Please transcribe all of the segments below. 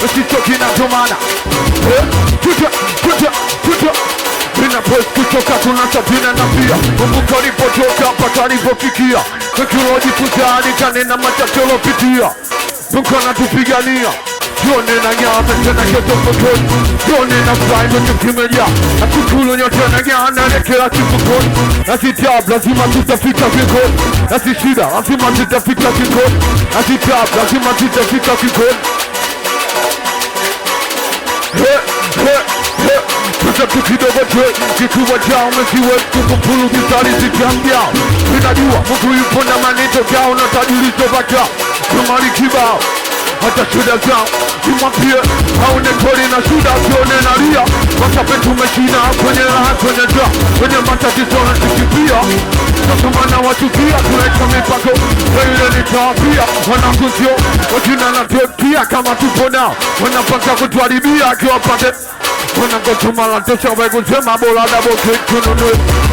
usichoki na domana. Tuta Ninapoes kutoka tunasafina na pia kumbuka ulipotoka mpaka ulipofikia. Tukilojifunza nikanena machache ulopitia. Mungu anatupigania. Tuone na nyama tena kesho mkoni. Tuone na fly mwenye kimeja. Natukulu nyote na nyama nekela kifukoni. Nasi tab lazima tutafika kikoni. Nasi shida lazima tutafika kikoni. Nasi tab lazima tutafika kikoni. Tuta kidogo twe kikubwa chao mesiwe kukupulu kisari zikiambia. Tunajua Mungu yupo na manito kao na tajiri tobaka. Kumari kibao hata shuda zao Jumapie haune kori na shuda sione na ria. Wasape tumeshina kwenye raha kwenye dra. Kwenye matatizo na tukipia. Nasumana wachukia tunaita mipako. Weile nitawapia wanakuzio. Wajina na tuepia kama tupo nao. Wanapaka kutuaribia akiwapate. Wanakotuma tosha wegusema bola double click kununu.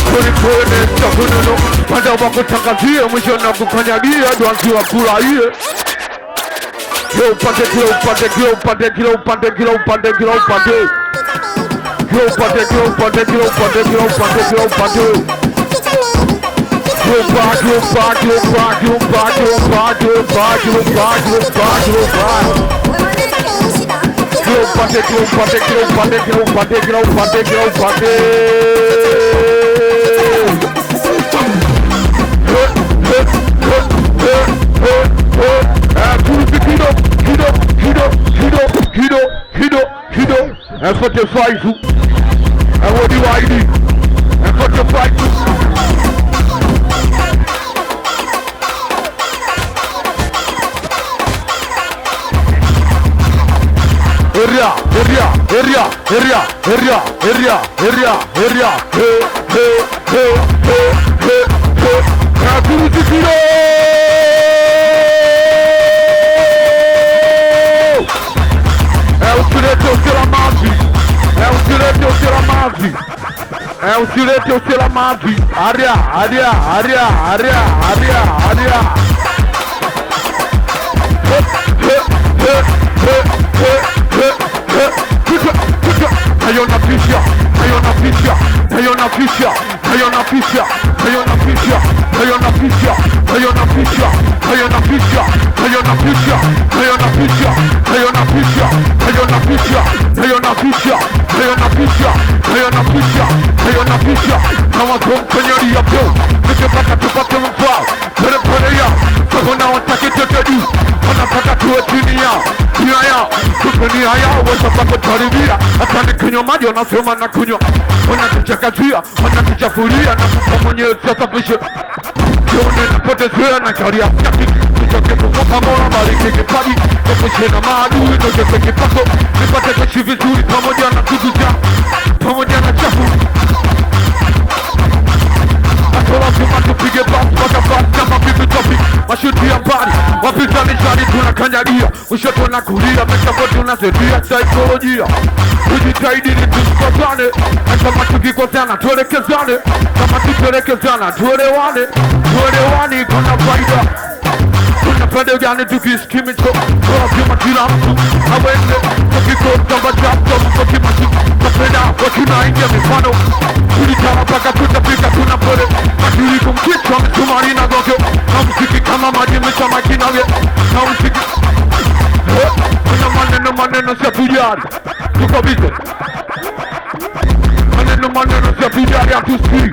Kuni kununu. Panda wakutangazia mwisho na kukanyagia. Duansi wa kula iye. Kilo upande. F45 what do I do? F45 area É o direito eu ser amado. Área. Hayona ficha. Kama kompanyeria bro. Nikipata tupate mfao. Pere ya. Sakona watake tetedi. Wanapata tuwe chini yao. Nia yao. Kupenia yao. Wesa pako taribia. Hata ni kunywa maji wanasema na kunywa. Wanatuchakazia. Wanatuchafulia. Na kupa mwenye sasafishe. Kione napotezea na karia. Nitoke kukopa mora bariki kipaji. Kupushe na maadui. Nitoke kipako. Nipate keshi vizuri. Pamoja na kuzuja. Pamoja na chafu. Lazima tupige basi mpaka basi kama vipi topic. Mashuti ya mbali, wapinzani shari tunakanyagia. Ushoto na kulia, meshapo tunasedia saikolojia. Tujitahidi ni tusikosane. Na kama tukikosana tuelekezane. Kama tukielekezana tuelewane. Kuna faida. Kuna faida gani tukisikimicho. Lazima kila mtu awende. Tukikosamba chapto mkokimachu. Napenda wakina ingia mifano. Tulitara paka tutapika tunapole. Maturi kumkichwa mtumari na gogyo. Na msiki kama maji mchama kinage. Na msiki kuna maneno siya tujari. Tuko bize. Maneno siya tujari ya tuskiri.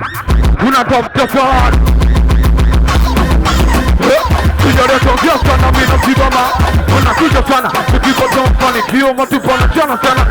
Tunatafuta sahari. Tujari tongea sana mina kibama. Unakuja sana. Tukipo don't funny. Kio matu pana chana sana.